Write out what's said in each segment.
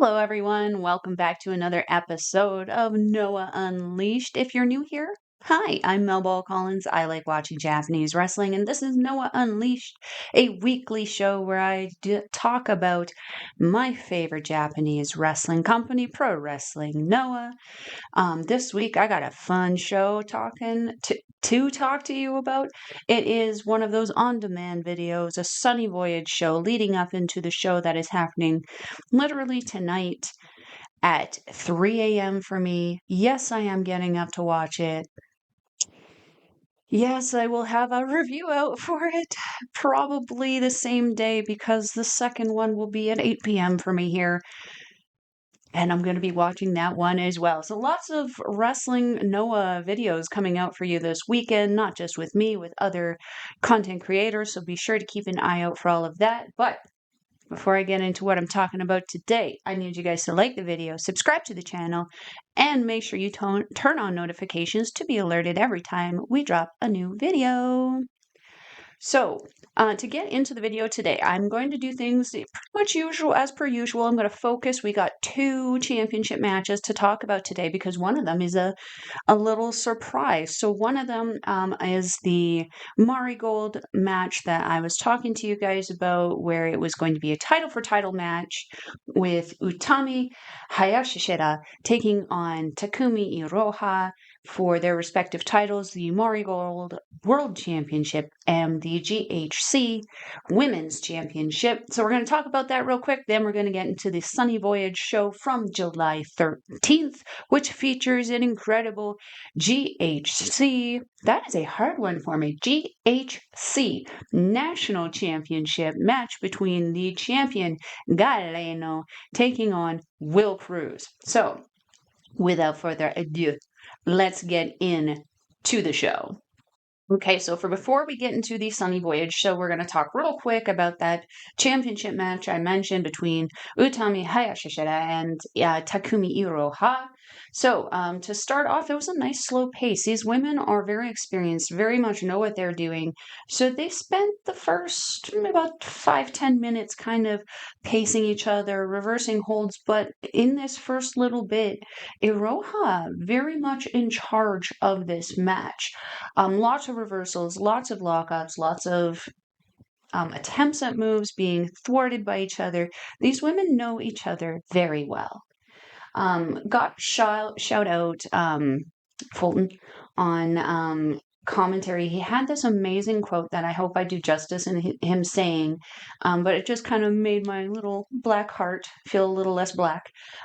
Hello, everyone. Welcome back to another episode of NOAH Unleashed. If you're new here, hi, I'm Melball Collins. I like watching Japanese wrestling, and this is NOAH Unleashed, a weekly show where I talk about my favorite Japanese wrestling company, Pro Wrestling Noah. This week I got a fun show to talk to you about. It is one of those on-demand videos, a Sunny Voyage show leading up into the show that is happening literally tonight at 3 a.m. for me. Yes, I am getting up to watch it. Yes, I will have a review out for it probably the same day because the second one will be at 8 p.m. for me here. And I'm going to be watching that one as well. So lots of wrestling Noah videos coming out for you this weekend, not just with me, with other content creators. So be sure to keep an eye out for all of that. But before I get into what I'm talking about today, I need you guys to like the video, subscribe to the channel, and make sure you turn on notifications to be alerted every time we drop a new video. So, to get into the video today, I'm going to do things pretty much as per usual. I'm going to focus. We got two championship matches to talk about today because one of them is a little surprise. So one of them is the Marigold match that I was talking to you guys about, where it was going to be a title for title match with Utami Hayashishita taking on Takumi Iroha for their respective titles, the Marigold World Championship and the GHC Women's Championship. So we're going to talk about that real quick. Then we're going to get into the Sunny Voyage show from July 13th, which features an incredible GHC, that is a hard one for me, GHC National Championship match between the champion Galeno taking on Will Kroos. So, without further ado, let's get into the show. Okay, so before we get into the Sunny Voyage show, we're going to talk real quick about that championship match I mentioned between Utami Hayashishita and Takumi Iroha. So, to start off, it was a nice slow pace. These women are very experienced, very much know what they're doing. So they spent the first about 5-10 minutes kind of pacing each other, reversing holds. But in this first little bit, Iroha very much in charge of this match. Lots of reversals, lots of lockups, lots of attempts at moves being thwarted by each other. These women know each other very well. Got shout out Fulton on commentary. He had this amazing quote that I hope I do justice in him saying, but it just kind of made my little black heart feel a little less black.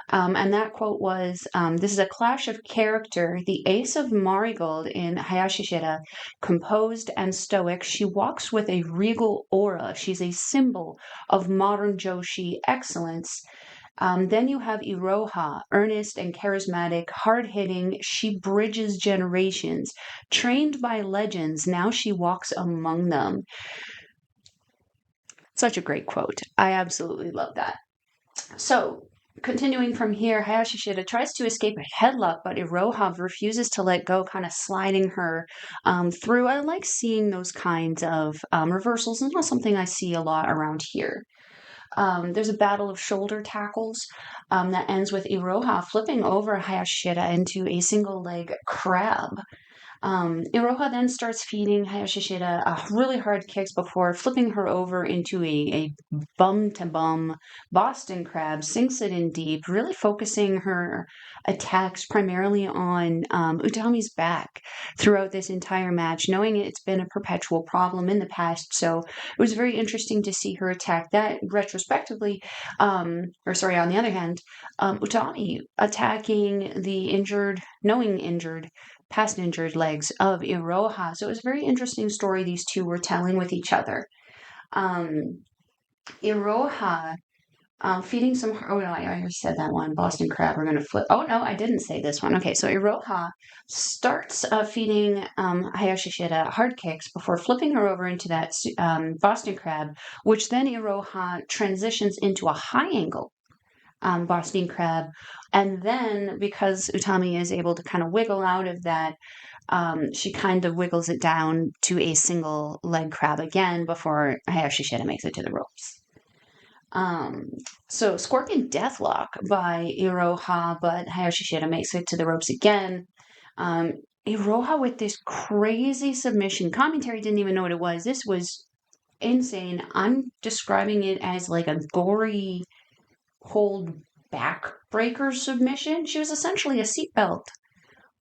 And that quote was, this is a clash of character. The ace of Marigold in Hayashishita, composed and stoic, she walks with a regal aura. She's a symbol of modern Joshi excellence. Then you have Iroha, earnest and charismatic, hard-hitting. She bridges generations. Trained by legends, now she walks among them. Such a great quote. I absolutely love that. So, continuing from here, Hayashishita tries to escape a headlock, but Iroha refuses to let go, kind of sliding her through. I like seeing those kinds of reversals. It's not something I see a lot around here. There's a battle of shoulder tackles that ends with Iroha flipping over Hayashishita into a single leg crab. Iroha then starts feeding Hayashishita really hard kicks before flipping her over into a bum-to-bum Boston crab, sinks it in deep, really focusing her attacks primarily on Utami's back throughout this entire match, knowing it's been a perpetual problem in the past. So it was very interesting to see her attack that retrospectively, on the other hand, Utami attacking the past injured legs of Iroha. So it was a very interesting story these two were telling with each other. Iroha feeding some. Oh no, I already said that one. Boston crab. We're going to flip. Oh no, I didn't say this one. Okay, so Iroha starts feeding Hayashishita hard kicks before flipping her over into that Boston crab, which then Iroha transitions into a high angle Boston crab. And then because Utami is able to kind of wiggle out of that, she kind of wiggles it down to a single leg crab again before Hayashishita makes it to the ropes. So Scorpion Deathlock by Iroha, but Hayashishita makes it to the ropes again. Iroha with this crazy submission. Commentary didn't even know what it was. This was insane. I'm describing it as like a gory hold backbreaker submission. She was essentially a seatbelt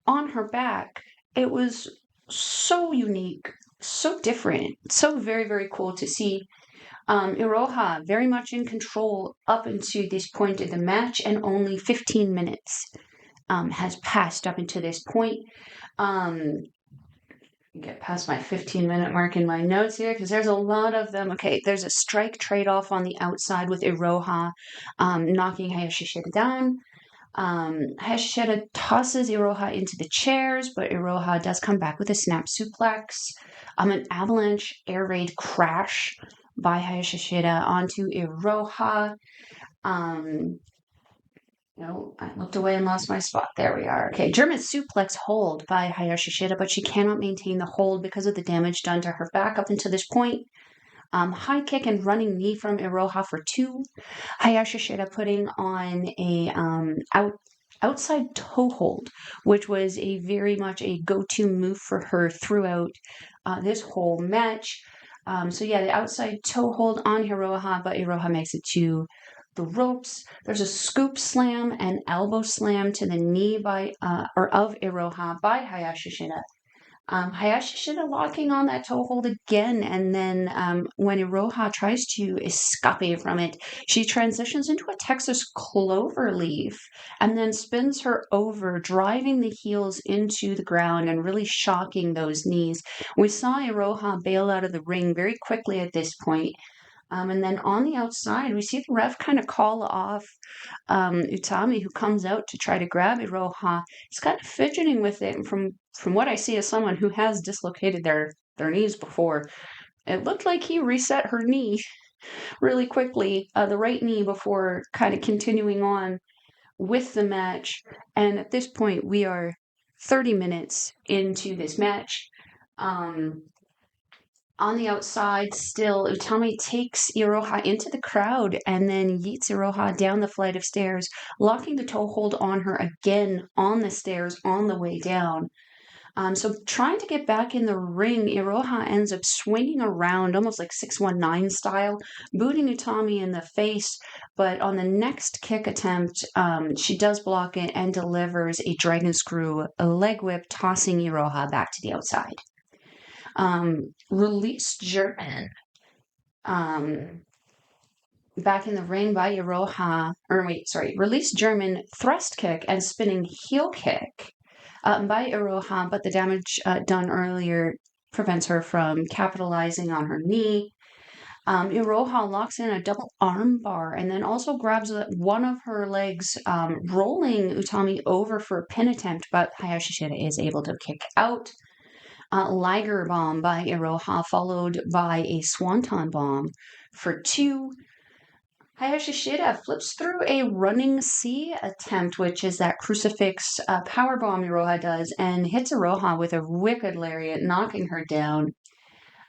on her back. It was so unique, so different, so very, very cool to see. Iroha very much in control up until this point of the match, and only 15 minutes has passed up until this point. Get past my 15-minute mark in my notes here because there's a lot of them. Okay, there's a strike trade-off on the outside with Iroha knocking Hayashishita down. Hayashishita tosses Iroha into the chairs, but Iroha does come back with a snap suplex. An avalanche air raid crash by Hayashishita onto Iroha. No, I looked away and lost my spot. There we are. Okay, German suplex hold by Hayashishita, but she cannot maintain the hold because of the damage done to her back up until this point. High kick and running knee from Iroha for 2. Hayashishita putting on a outside toe hold, which was a very much a go-to move for her throughout this whole match. So yeah, the outside toe hold on Iroha, but Iroha makes it to the ropes. There's a scoop slam and elbow slam to the knee by of Iroha by Hayashishita. Hayashishita locking on that toe hold again, and then when Iroha tries to escape from it, she transitions into a Texas cloverleaf and then spins her over, driving the heels into the ground and really shocking those knees. We saw Iroha bail out of the ring very quickly at this point. And then on the outside, we see the ref kind of call off Utami, who comes out to try to grab Iroha. He's kind of fidgeting with it, and from what I see as someone who has dislocated their knees before, it looked like he reset her knee really quickly, the right knee, before kind of continuing on with the match. And at this point, we are 30 minutes into this match. On the outside, still, Utami takes Iroha into the crowd and then yeets Iroha down the flight of stairs, locking the toe hold on her again on the stairs on the way down. So trying to get back in the ring, Iroha ends up swinging around, almost like 619 style, booting Utami in the face, but on the next kick attempt, she does block it and delivers a dragon screw, a leg whip, tossing Iroha back to the outside. Release German. Back in the ring by Iroha, release German thrust kick and spinning heel kick by Iroha, but the damage done earlier prevents her from capitalizing on her knee. Iroha locks in a double arm bar and then also grabs one of her legs, rolling Utami over for a pin attempt, but Hayashishita is able to kick out. Liger bomb by Iroha, followed by a swanton bomb for 2. Hayashishita flips through a running C attempt, which is that crucifix power bomb Iroha does, and hits Iroha with a wicked lariat, knocking her down.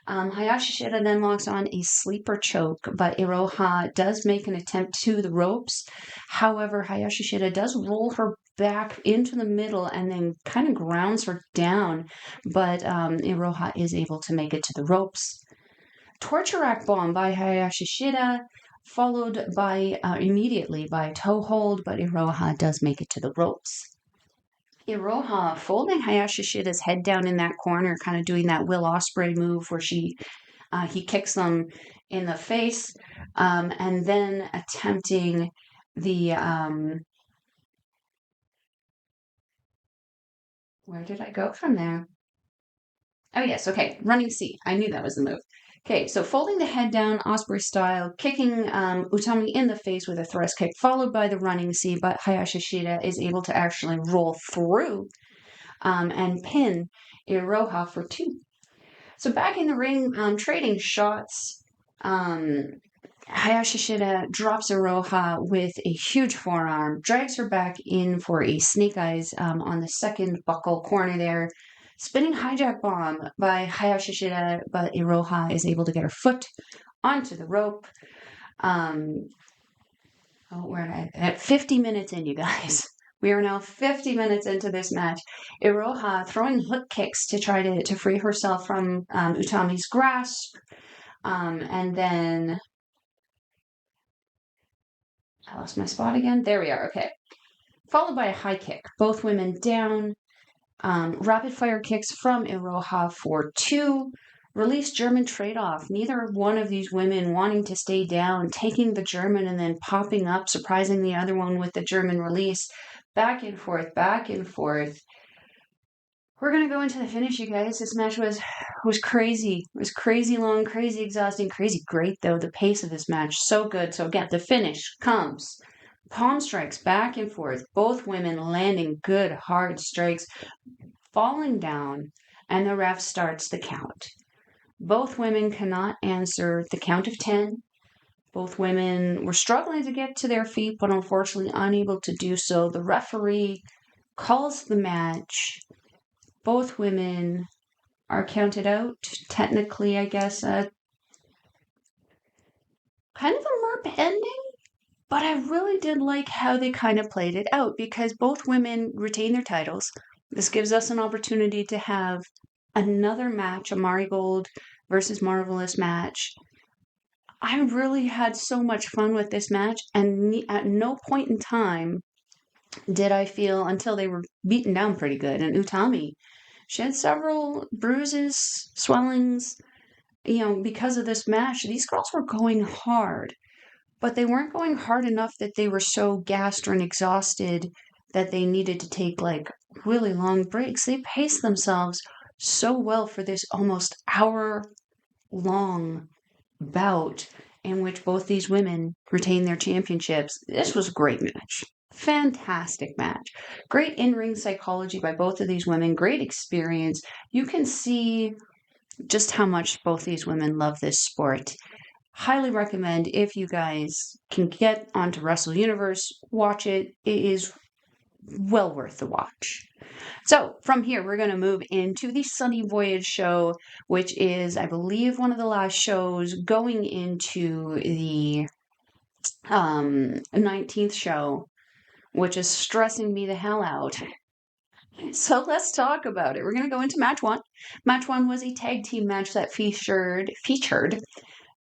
Hayashishita then locks on a sleeper choke, but Iroha does make an attempt to the ropes. However, Hayashishita does roll her back into the middle and then kind of grounds her down, but Iroha is able to make it to the ropes. Torture rack bomb by Hayashishita, followed by immediately by toe hold, but Iroha does make it to the ropes. Iroha folding Hayashishita's head down in that corner, kind of doing that Will Ospreay move where he kicks them in the face, and then attempting the where did I go from there? Oh yes, okay, running C. I knew that was the move. Okay, so folding the head down, Ospreay style, kicking Utami in the face with a thrust kick, followed by the running C, but Hayashishita is able to actually roll through and pin Iroha for 2. So back in the ring, trading shots, Hayashishita drops Iroha with a huge forearm, drags her back in for a snake eyes on the second buckle corner there. Spinning hijack bomb by Hayashishita, but Iroha is able to get her foot onto the rope. We're at 50 minutes in, you guys. We are now 50 minutes into this match. Iroha throwing hook kicks to try to free herself from Utami's grasp. And then I lost my spot again. There we are. Okay. Followed by a high kick. Both women down. Rapid fire kicks from Iroha for 2. Release German trade-off. Neither one of these women wanting to stay down, taking the German and then popping up, surprising the other one with the German release. Back and forth, back and forth. We're going to go into the finish, you guys. This match was crazy. It was crazy long, crazy exhausting, crazy great, though. The pace of this match, so good. So again, the finish comes. Palm strikes back and forth. Both women landing good, hard strikes, falling down, and the ref starts the count. Both women cannot answer the count of 10. Both women were struggling to get to their feet, but unfortunately unable to do so. The referee calls the match. Both women are counted out. Technically, I guess, kind of a merp ending, but I really did like how they kind of played it out because both women retain their titles. This gives us an opportunity to have another match, a Marigold versus Marvelous match. I really had so much fun with this match, and at no point in time did I feel, until they were beaten down pretty good. And Utami, she had several bruises, swellings, because of this match. These girls were going hard, but they weren't going hard enough that they were so gassed and exhausted that they needed to take like really long breaks. They paced themselves so well for this almost hour-long bout in which both these women retained their championships. This was a great match. Fantastic match. Great in-ring psychology by both of these women. Great experience. You can see just how much both these women love this sport. Highly recommend, if you guys can get onto Wrestle Universe, watch it. It is well worth the watch. So from here, we're going to move into the Sunny Voyage show, which is, I believe, one of the last shows going into the 19th show, which is stressing me the hell out. So let's talk about it. We're going to go into match 1. Match 1 was a tag team match that featured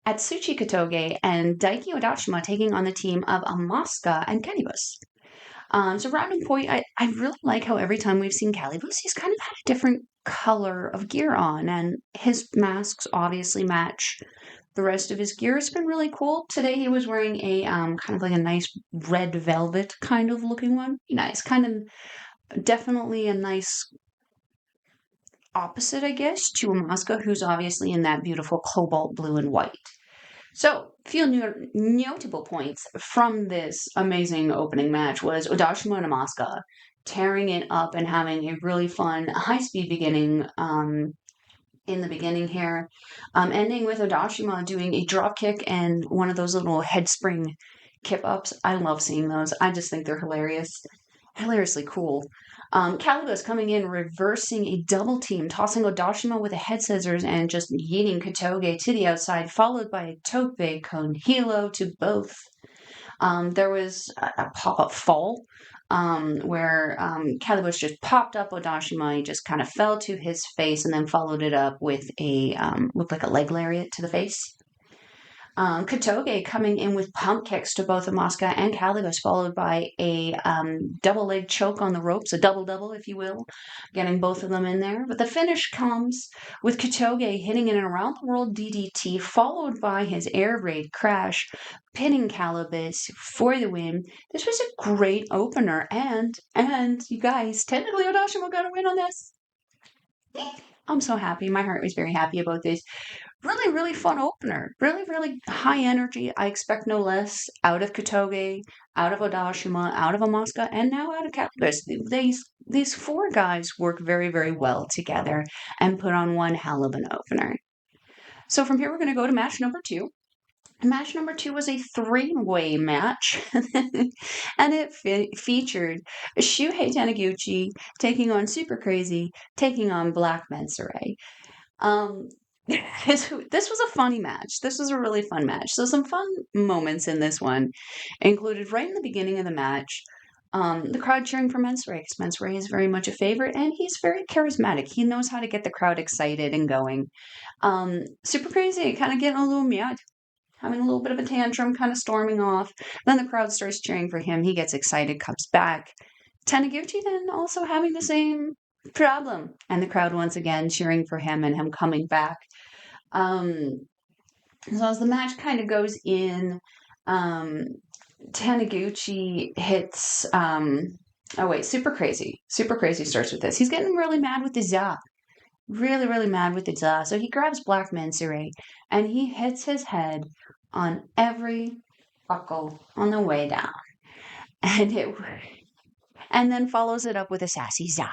Atsushi Kotoge and Daiki Odashima taking on the team of AMAKUSA and Calibus. So rounding point, I really like how every time we've seen Calibus, he's kind of had a different color of gear on, and his masks obviously match the rest of his gear. It's been really cool. Today he was wearing a kind of like a nice red velvet kind of looking one. Nice, kind of definitely a nice opposite, I guess, to AMAKUSA, who's obviously in that beautiful cobalt blue and white. So, few notable points from this amazing opening match was Odashima and AMAKUSA tearing it up and having a really fun, high-speed beginning in the beginning here, ending with Odashima doing a drop kick and one of those little head spring kip-ups. I love seeing those. I just think they're hilariously cool. Calibus coming in, reversing a double team, tossing Odashima with a head scissors and just yeeting Kotoge to the outside, followed by a tope con hilo to both. There was a pop-up fall where Calibus just popped up Odashima. He just kind of fell to his face and then followed it up with a looked like a leg lariat to the face. Kotoge coming in with pump kicks to both AMAKUSA and Calibus, followed by a double leg choke on the ropes, a double-double, if you will, getting both of them in there. But the finish comes with Kotoge hitting an around-the-world DDT, followed by his air raid crash, pinning Calibus for the win. This was a great opener, and you guys, technically Odashima got a win on this. I'm so happy. My heart was very happy about this. Really, really fun opener. Really, really high energy. I expect no less out of Kotoge, out of Odashima, out of AMAKUSA, and now out of Calibus. These 4 guys work very, very well together and put on one hell of an opener. So from here, we're going to go to match number 2. Match number 2 was a 3-way match, and it featured Shuhei Taniguchi taking on Super Crazy, taking on Black Mensore. this was a funny match. This was a really fun match. So some fun moments in this one included right in the beginning of the match, the crowd cheering for Mensore, because Mensore is very much a favorite, and he's very charismatic. He knows how to get the crowd excited and going. Super crazy, kind of getting a little mad, having a little bit of a tantrum, kind of storming off. Then the crowd starts cheering for him. He gets excited, comes back. Taniguchi then also having the same problem, and the crowd once again cheering for him and him coming back. So as the match kind of goes in, Taniguchi hits. Oh wait, super crazy. Super crazy starts with this. He's getting really mad with the za. Really, really mad with the za. So he grabs Black Mensore and he hits his head on every buckle on the way down, and then follows it up with a sassy za,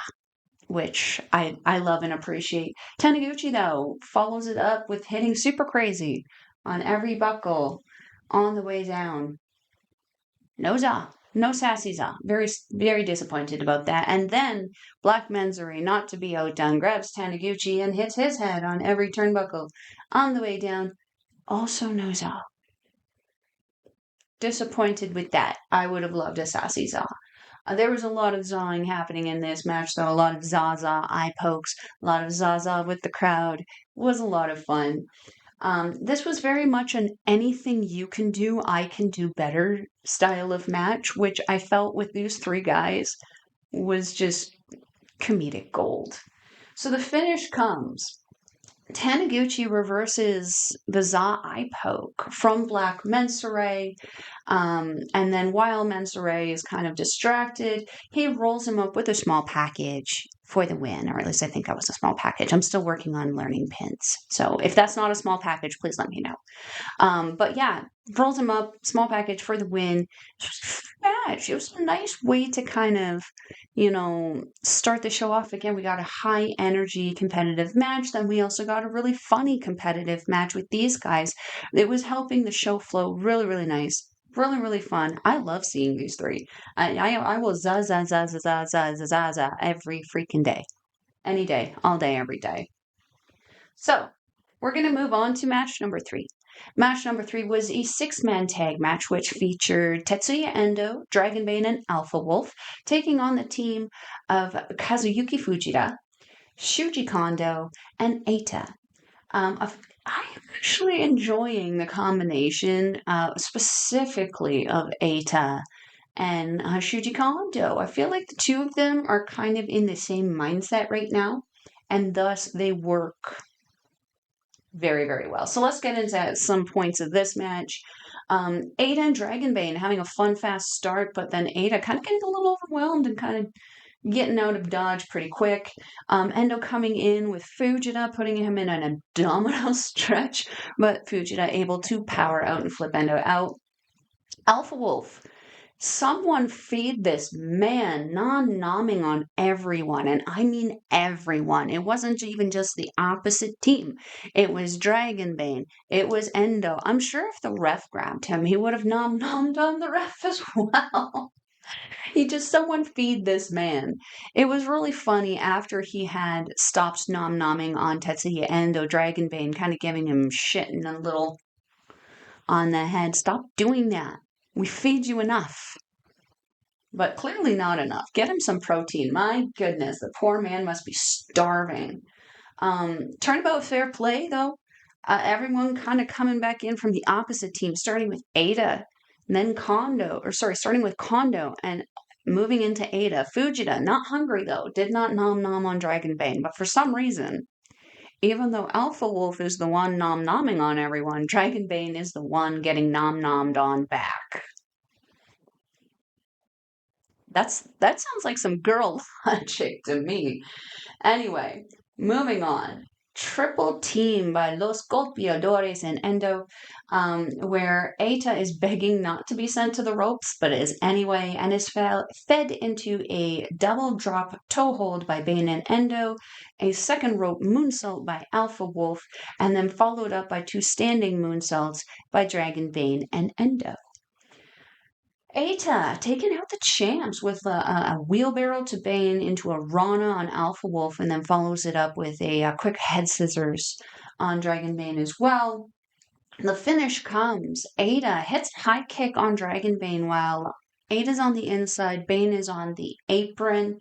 which I love and appreciate. Taniguchi, though, follows it up with hitting super crazy on every buckle on the way down. No za, no sassy za. Very, very disappointed about that. And then Black Mensore, not to be outdone, grabs Taniguchi and hits his head on every turnbuckle on the way down. Also no za. Disappointed with that. I would have loved a sassy za. There was a lot of zawing happening in this match, though. A lot of Zaza eye pokes, a lot of Zaza with the crowd. It was a lot of fun. This was very much an anything you can do, I can do better style of match, which I felt with these three guys was just comedic gold. So the finish comes. Taniguchi reverses the za eye poke from Black Mensore, and then while Mensore is kind of distracted, he rolls him up with a small package for the win, or at least I think that was a small package. I'm still working on learning pins, so if that's not a small package, please let me know. But yeah, rolls him up, small package for the win. It was a nice way to kind of, start the show off again. We got a high energy competitive match. Then we also got a really funny competitive match with these guys. It was helping the show flow really, really nice. Really, really fun. I love seeing these three. I will za every freaking day. Any day, all day, every day. So, we're going to move on to match number 3. Match number 3 was a 6-man tag match, which featured Tetsuya Endo, Dragon Bane, and Alpha Wolf, taking on the team of Kazuyuki Fujita, Shuji Kondo, and Eita. I'm actually enjoying the combination, specifically of Eita and Shuji Kondo. I feel like the two of them are kind of in the same mindset right now, and thus they work very, very well. So let's get into some points of this match. Eita and Dragonbane having a fun, fast start, but then Eita kind of getting a little overwhelmed and kind of getting out of dodge pretty quick. Endo coming in with Fujita, putting him in an abdominal stretch, but Fujita able to power out and flip Endo out. Alpha Wolf. Someone feed this man non-nomming on everyone, and I mean everyone. It wasn't even just the opposite team. It was Dragonbane. It was Endo. I'm sure if the ref grabbed him, he would have nom-nommed on the ref as well. Someone feed this man. It was really funny after he had stopped nom-nomming on Tetsuya Endo, Dragonbane kind of giving him shit and a little on the head. Stop doing that. We feed you enough. But clearly not enough. Get him some protein. My goodness, the poor man must be starving. Turnabout fair play, though. Everyone kind of coming back in from the opposite team, starting with Eita, and then starting with Kondo and moving into Eita. Fujita, not hungry though, did not nom-nom on Dragonbane, but for some reason, even though Alpha Wolf is the one nom-nomming on everyone, Dragonbane is the one getting nom-nommed on back. That sounds like some girl logic to me. Anyway, moving on. Triple team by Los Golpeadores and Endo, where Eita is begging not to be sent to the ropes, but is anyway, and is fed into a double drop toe hold by Bane and Endo, a second rope moonsault by Alpha Wolf, and then followed up by 2 standing moonsaults by Dragon Bane and Endo. Eita taking out the champs with a wheelbarrow to Bane into a Rana on Alpha Wolf, and then follows it up with a quick head scissors on Dragon Bane as well. The finish comes. Eita hits a high kick on Dragon Bane while Eita's on the inside. Bane is on the apron.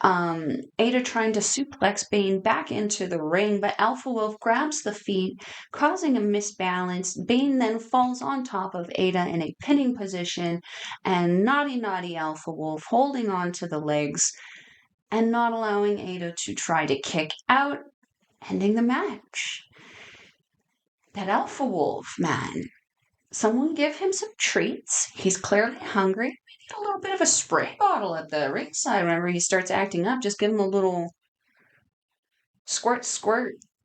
Eita trying to suplex Bane back into the ring, but Alpha Wolf grabs the feet, causing a misbalance. Bane then falls on top of Eita in a pinning position, and naughty Alpha Wolf holding on to the legs and not allowing Eita to try to kick out, ending the match. That Alpha Wolf, man. Someone give him some treats. He's clearly hungry. Maybe a little bit of a spray bottle at the ringside whenever he starts acting up. Just give him a little squirt.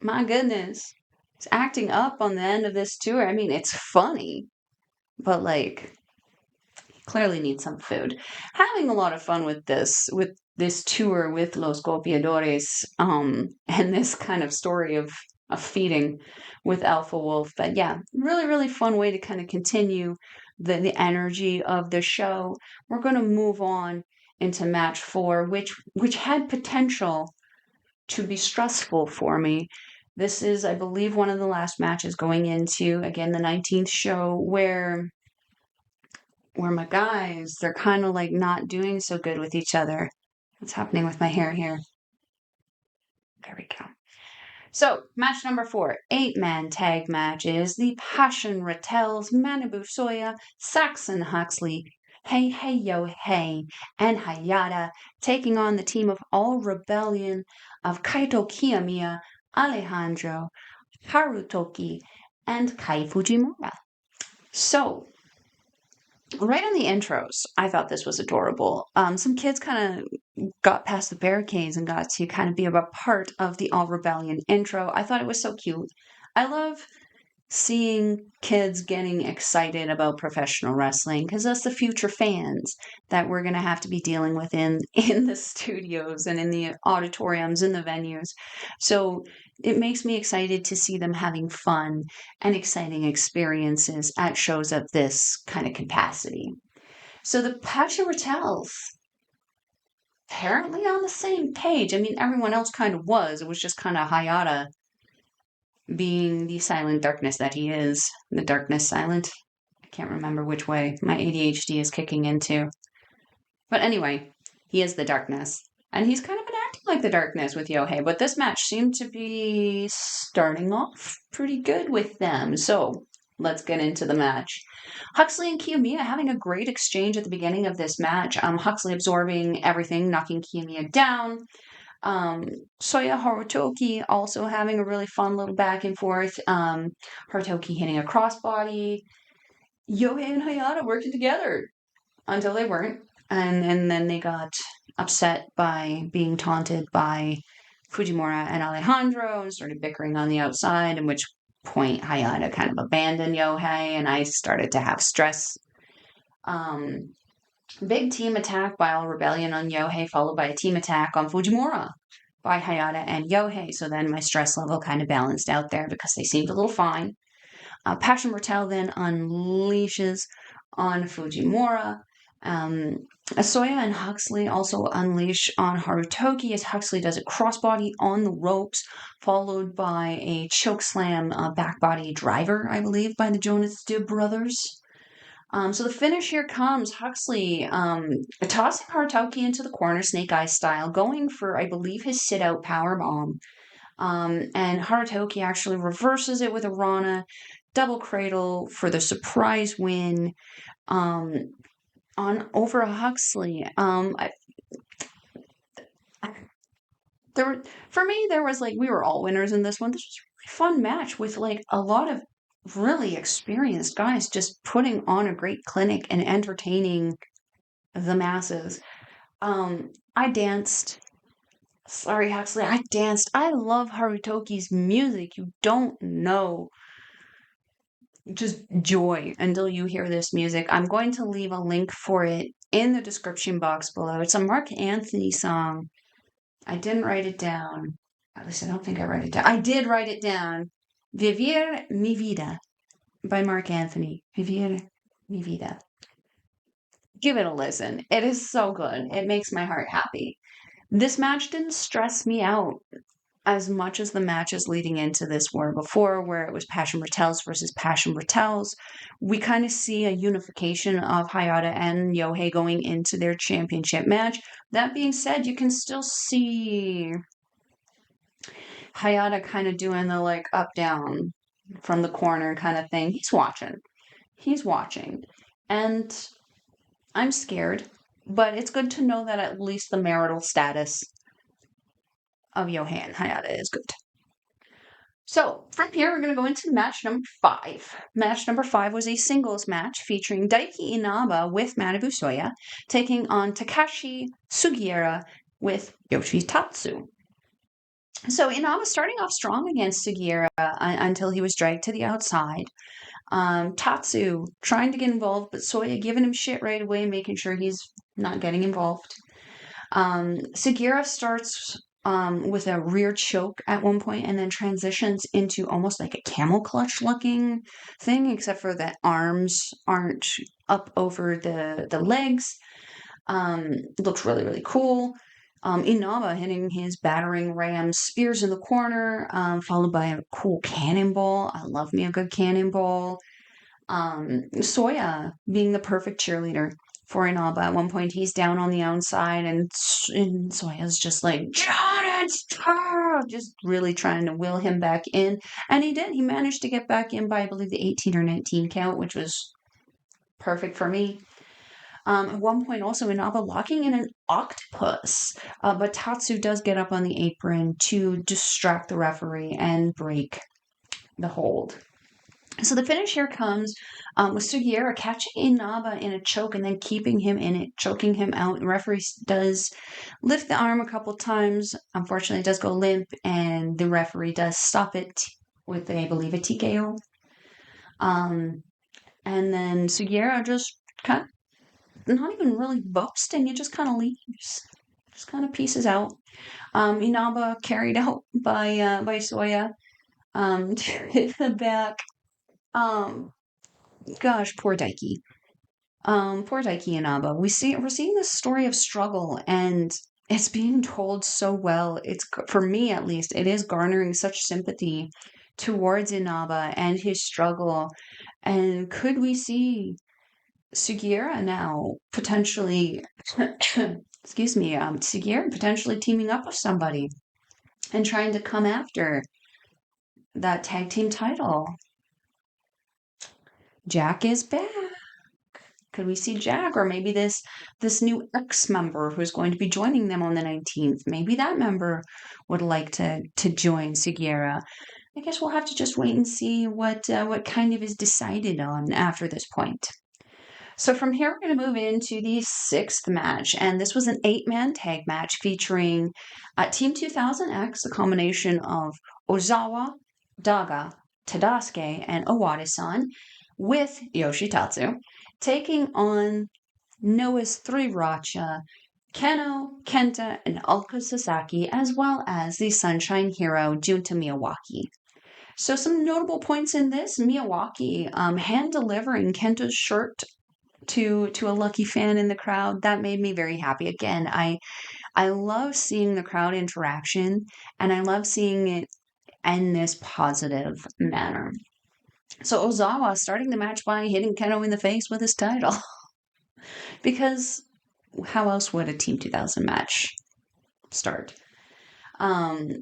My goodness. He's acting up on the end of this tour. I mean, it's funny, but like, he clearly needs some food. Having a lot of fun with this tour with Los Golpeadores, and this kind of story of feeding with Alpha Wolf. But yeah, really fun way to kind of continue the energy of the show. We're going to move on into match 4, which had potential to be stressful for me. This is, I believe, one of the last matches going into, again, the 19th show, where my guys, they're kind of like not doing so good with each other. What's happening with my hair here? There we go. So, match number 4, 8-man tag matches. The Passion RATEL'S, Manabu Soya, Saxon Huxley, Hey, and HAYATA taking on the team of All Rebellion of Kaito Kiyomiya, Alejandro, Harutoki, and Kai Fujimura. So, right on the intros, I thought this was adorable. Some kids kind of got past the barricades and got to kind of be a part of the All Rebellion intro. I thought it was so cute. I love seeing kids getting excited about professional wrestling because that's the future fans that we're going to have to be dealing with in the studios and in the auditoriums and the venues. So it makes me excited to see them having fun and exciting experiences at shows of this kind of capacity. So the Passion RATEL'S apparently on the same page. I mean, everyone else kind of was. It was just kind of HAYATA being the silent darkness that he is. The darkness silent. I can't remember which way. My ADHD is kicking into. But anyway, he is the darkness. And he's kind of been acting like the darkness with Yohei. But this match seemed to be starting off pretty good with them. So let's get into the match. Huxley and Kiyomiya having a great exchange at the beginning of this match. Huxley absorbing everything, knocking Kiyomiya down. Soya Harutoki also having a really fun little back and forth. Harutoki hitting a crossbody. Yohei and HAYATA working together until they weren't. And then they got upset by being taunted by Fujimura and Alejandro and started bickering on the outside, at which point HAYATA kind of abandoned Yohei and I started to have stress. Big team attack by All Rebellion on Yohei, followed by a team attack on Fujimura by HAYATA and Yohei. So then my stress level kind of balanced out there because they seemed a little fine. Passion RATEL then unleashes on Fujimura. Soya and Huxley also unleash on Harutoki as Huxley does a crossbody on the ropes, followed by a chokeslam backbody driver, I believe, by the Jonas brothers. So the finish here comes. Huxley tossing Harutoki into the corner, Snake Eye style, going for, I believe, his sit-out powerbomb. And Harutoki actually reverses it with a Rana double cradle for the surprise win on over Huxley. For me, there was like, we were all winners in this one. This was a really fun match with like a lot of really experienced guys just putting on a great clinic and entertaining the masses. I danced. Sorry, Huxley. I danced. I love Harutoki's music. You don't know. Just joy until you hear this music. I'm going to leave a link for it in the description box below. It's a Mark Anthony song. I didn't write it down. At least I don't think I wrote it down. I did write it down. Vivir mi vida by Mark Anthony. Vivir mi vida. Give it a listen. It is so good. It makes my heart happy. This match didn't stress me out as much as the matches leading into this were before, where it was Passion RATEL'S versus Passion RATEL'S, we kind of see a unification of Hayata and Yohei going into their championship match. That being said, you can still see Hayata kind of doing the like up down from the corner kind of thing. He's watching. He's watching. And I'm scared, but it's good to know that at least the marital status of Yohei and Hayata is good. So, from here, we're going to go into match number 5. Match number 5 was a singles match featuring Daiki Inaba with Manabu Soya taking on Takashi Sugiura with Yoshitatsu. So, Inaba starting off strong against Sugiura until he was dragged to the outside. Tatsu trying to get involved, but Soya giving him shit right away, making sure he's not getting involved. Sugiura starts with a rear choke at one point and then transitions into almost like a camel clutch looking thing, except for the arms aren't up over the legs. Looks really, really cool. Inaba hitting his battering ram spears in the corner, followed by a cool cannonball. I love me a good cannonball. Soya being the perfect cheerleader for Inaba. At one point, he's down on the outside, and Soya's just like, John, it's just really trying to will him back in. And he did. He managed to get back in by, I believe, the 18 or 19 count, which was perfect for me. At one point, also, Inaba locking in an octopus, but Tatsu does get up on the apron to distract the referee and break the hold. So the finish here comes with Sugiura catching Inaba in a choke and then keeping him in it, choking him out. The referee does lift the arm a couple times. Unfortunately, it does go limp, and the referee does stop it with, I believe, a TKO. And then Sugiura just kind of, not even really boasting, he just kind of leaves. Just kind of pieces out. Inaba carried out by Soya to the back. Gosh, poor Daiki. Poor Daiki Inaba. We're seeing this story of struggle, and it's being told so well. It's, for me at least, it is garnering such sympathy towards Inaba and his struggle. And could we see Sugiura now potentially, excuse me, Sugiura potentially teaming up with somebody and trying to come after that tag team title? Jack is back. Could we see Jack, or maybe this new X member who's going to be joining them on the 19th? Maybe that member would like to join Sugiura. I guess we'll have to just wait and see what kind of is decided on after this point. So from here, we're going to move into the 6th match, and this was an 8-man tag match featuring Team 2000X, a combination of Ozawa, Daga, Tadasuke, and Owada-san, with Yoshitatsu, taking on NOAH's 3 Racha, Keno, Kenta, and Ulka Sasaki, as well as the Sunshine Hero, Junta Miyawaki. So some notable points in this: Miyawaki hand-delivering Kenta's shirt to a lucky fan in the crowd. That made me very happy. Again, I love seeing the crowd interaction, and I love seeing it in this positive manner. So Ozawa starting the match by hitting Keno in the face with his title. Because how else would a Team 2000 match start?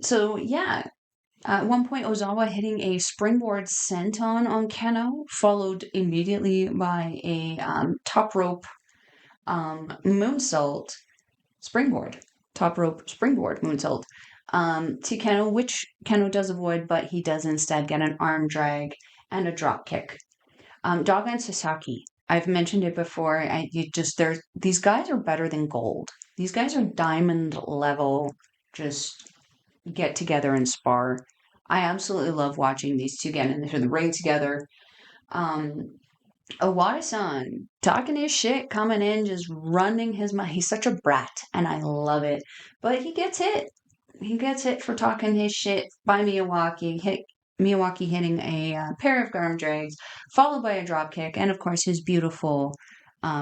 So yeah, at one point Ozawa hitting a springboard senton on Keno, followed immediately by a top rope moonsault springboard. Top rope springboard moonsault to Keno, which Keno does avoid, but he does instead get an arm drag and a drop kick. Daga and Sasaki, I've mentioned it before. These guys are better than gold. These guys are diamond level. Just get together and spar. I absolutely love watching these two get into the ring together. Owada-san talking his shit, coming in, just running his mouth. He's such a brat, and I love it. But he gets hit. He gets hit for talking his shit by Miyawaki. Miyawaki hitting a pair of arm drags, followed by a drop kick, and of course his beautiful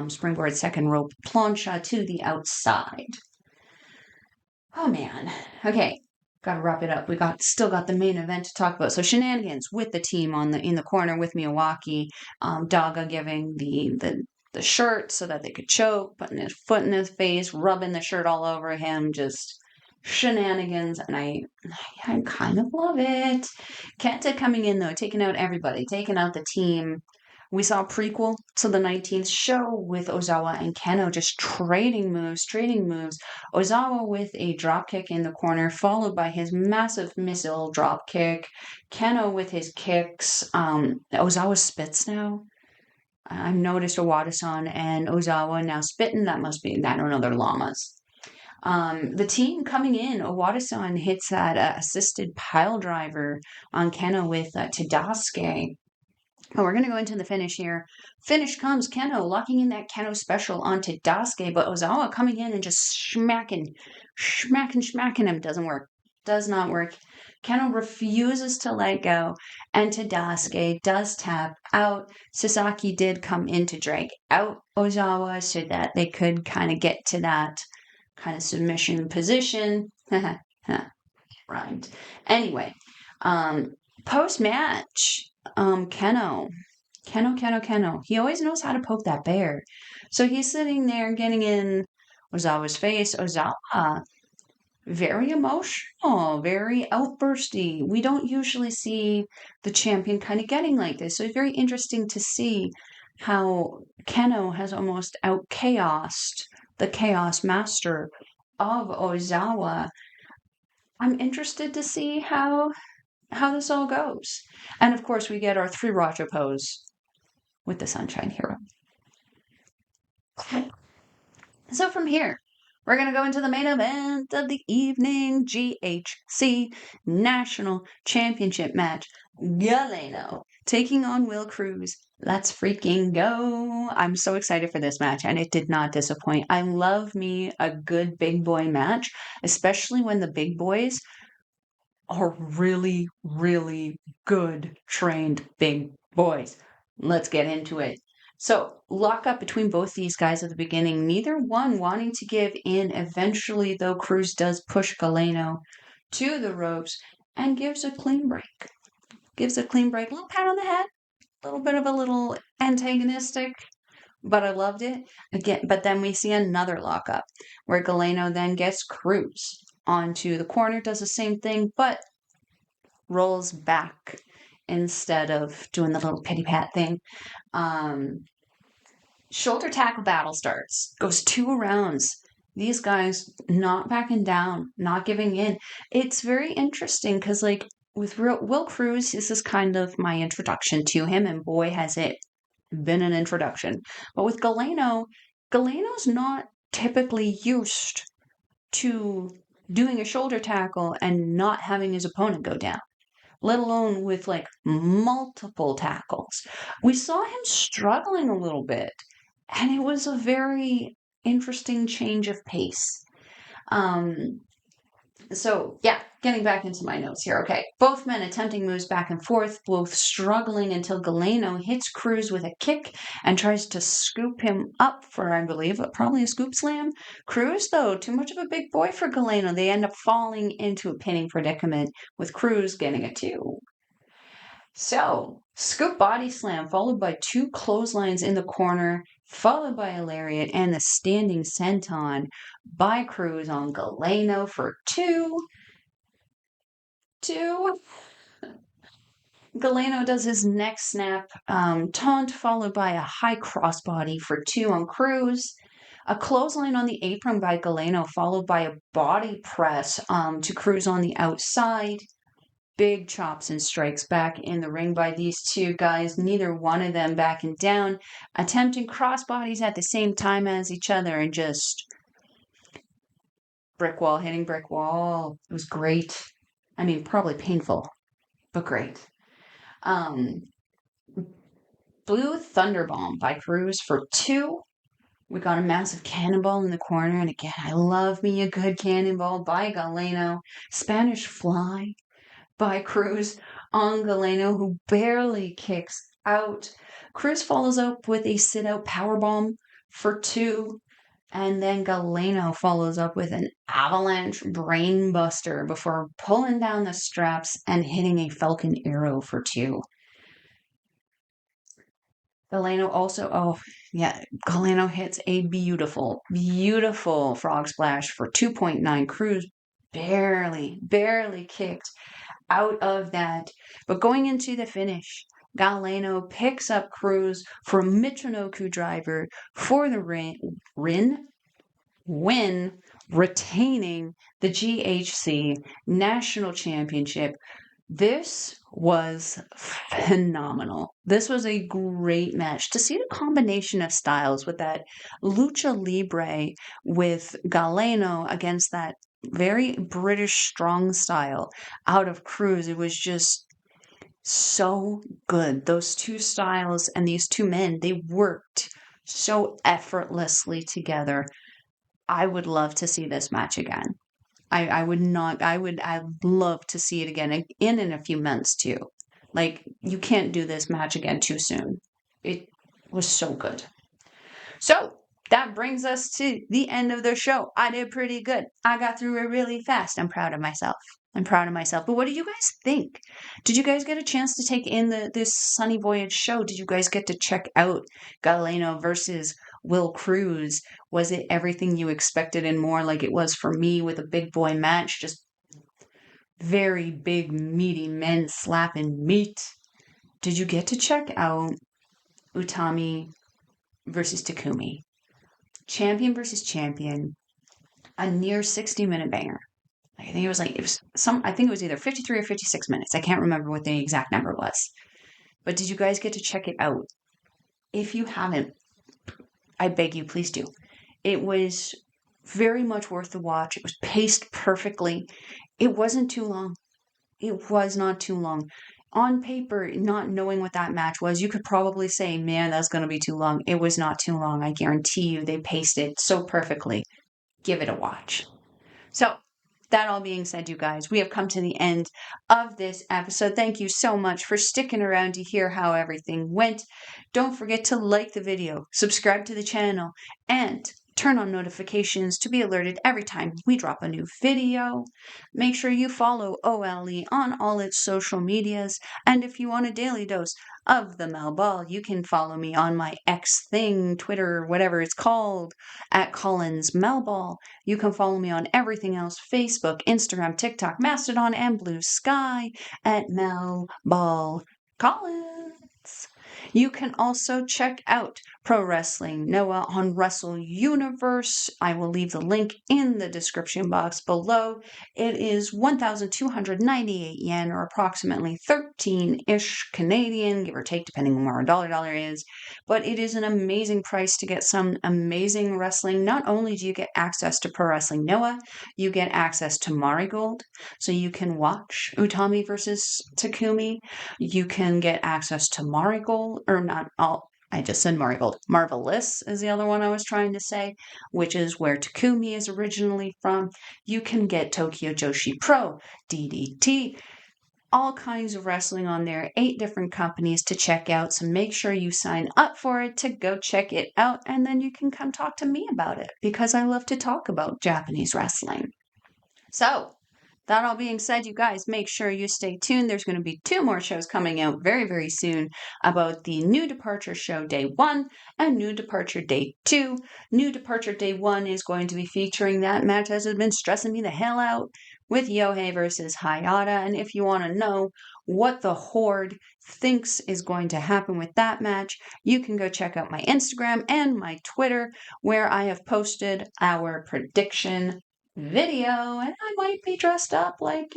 springboard second rope plancha to the outside. Oh man. Okay. Gotta wrap it up. We still got the main event to talk about. So shenanigans with the team in the corner with Miyawaki, Daga giving the shirt so that they could choke, putting his foot in his face, rubbing the shirt all over him, just shenanigans, and I kind of love it. Kenta coming in though, taking out everybody, taking out the team. We saw a prequel to the 19th show with Ozawa and Keno just trading moves. Ozawa with a drop kick in the corner, followed by his massive missile drop kick. Keno with his kicks. Ozawa spits now. I've noticed Owada-san and Ozawa now spitting. That must be, I don't know, they're llamas. The team coming in, Owada-san hits that assisted pile driver on Keno with Tadasuke. Oh, we're going to go into the finish here. Finish comes Keno, locking in that Keno special onto Daisuke, but Ozawa coming in and just smacking him. Doesn't work. Does not work. Keno refuses to let go, and Tadasuke does tap out. Sasaki did come in to drag out Ozawa so that they could kind of get to that kind of submission position. Rhymed. Anyway, post-match, Keno. He always knows how to poke that bear. So he's sitting there getting in Ozawa's face. Ozawa, very emotional, very outbursty. We don't usually see the champion kind of getting like this. So it's very interesting to see how Keno has almost out-chaosed the Chaos Master of Ozawa. I'm interested to see how this all goes. And of course, we get our 3 Racha pose with the Sunshine Hero. So from here, we're going to go into the main event of the evening, GHC National Championship match. Galeno taking on Will Kroos. Let's freaking go. I'm so excited for this match, and it did not disappoint. I love me a good big boy match, especially when the big boys are really, really good trained big boys. Let's get into it. So, lock up between both these guys at the beginning, neither one wanting to give in. Eventually, though, Kroos does push Galeno to the ropes and gives a clean break. A little pat on the head, a little bit of a little antagonistic, but I loved it. Again, but then we see another lockup where Galeno then gets Kroos onto the corner, does the same thing, but rolls back instead of doing the little pity pat thing. Shoulder tackle battle starts. Goes 2 rounds. These guys not backing down, not giving in. It's very interesting because, like, with Will Kroos, this is kind of my introduction to him, and boy, has it been an introduction. But with Galeno's not typically used to doing a shoulder tackle and not having his opponent go down, let alone with like multiple tackles. We saw him struggling a little bit, and it was a very interesting change of pace. So, yeah, getting back into my notes here. Okay, both men attempting moves back and forth, both struggling until Galeno hits Kroos with a kick and tries to scoop him up for, I believe, probably a scoop slam. Kroos, though, too much of a big boy for Galeno. They end up falling into a pinning predicament with Kroos getting a 2. So, scoop body slam followed by 2 clotheslines in the corner, followed by a lariat and the standing senton by Kroos on Galeno for 2. Galeno does his neck snap taunt followed by a high crossbody for 2 on Kroos. A clothesline on the apron by Galeno followed by a body press to Kroos on the outside. Big chops and strikes back in the ring by these 2 guys, neither one of them backing down, attempting crossbodies at the same time as each other, and just hitting brick wall. It was great. I mean, probably painful, but great. Blue Thunderbomb by Kroos for 2. We got a massive cannonball in the corner, and again, I love me a good cannonball by Galeno. Spanish Fly by Kroos on Galeno, who barely kicks out. Kroos follows up with a sit-out powerbomb for 2. And then Galeno follows up with an avalanche brainbuster before pulling down the straps and hitting a Falcon Arrow for 2. Galeno also, Galeno hits a beautiful, beautiful frog splash for 2.9. Kroos barely kicked out of that. But going into the finish, Galeno picks up Kroos for a Michinoku driver for the win, retaining the GHC National Championship. This was phenomenal. This was a great match. To see the combination of styles with that lucha libre with Galeno against that very British strong style out of Kroos, it was just so good. Those two styles and these two men, they worked so effortlessly together. I would love to see this match again. I'd love to see it again in a few months too. Like, you can't do this match again too soon. It was so good. So that brings us to the end of the show. I did pretty good. I got through it really fast. I'm proud of myself. But what did you guys think? Did you guys get a chance to take in this Sunny Voyage show? Did you guys get to check out Galeno versus Will Kroos? Was it everything you expected and more, like it was for me with a big boy match? Just very big, meaty men slapping meat. Did you get to check out Utami versus Takumi? Champion versus champion. A near 60-minute banger. I think it was either 53 or 56 minutes. I can't remember what the exact number was. But did you guys get to check it out? If you haven't, I beg you, please do. It was very much worth the watch. It was paced perfectly. It wasn't too long. It was not too long. On paper, not knowing what that match was, you could probably say, man, that's going to be too long. It was not too long. I guarantee you they paced it so perfectly. Give it a watch. So, that all being said, you guys, we have come to the end of this episode. Thank you so much for sticking around to hear how everything went. Don't forget to like the video, subscribe to the channel, and turn on notifications to be alerted every time we drop a new video. Make sure you follow OLE on all its social medias. And if you want a daily dose of the Melball, you can follow me on my X thing, Twitter, whatever it's called, at Collins Melball. You can follow me on everything else, Facebook, Instagram, TikTok, Mastodon, and Blue Sky at Melball Collins. You can also check out Pro Wrestling Noah on Wrestle Universe. I will leave the link in the description box below. It is 1,298 yen, or approximately 13-ish Canadian, give or take, depending on where a dollar is. But it is an amazing price to get some amazing wrestling. Not only do you get access to Pro Wrestling Noah, you get access to Marigold, so you can watch Utami versus Takumi. You can get access to Marigold, or not all. I just said Marigold. Marvelous is the other one I was trying to say, which is where Takumi is originally from. You can get Tokyo Joshi Pro, DDT, all kinds of wrestling on there, 8 different companies to check out. So make sure you sign up for it to go check it out, and then you can come talk to me about it, because I love to talk about Japanese wrestling. So, that all being said, you guys, make sure you stay tuned. There's going to be 2 more shows coming out very, very soon about the New Departure Show Day 1 and New Departure Day 2. New Departure Day 1 is going to be featuring that match that has been stressing me the hell out with Yohei versus Hayata. And if you want to know what the Horde thinks is going to happen with that match, you can go check out my Instagram and my Twitter, where I have posted our prediction video, and I might be dressed up like,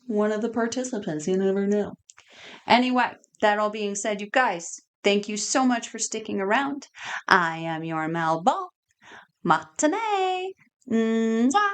one of the participants. You never know. Anyway, that all being said, you guys, thank you so much for sticking around. I am your Melball. Matane. Mwah.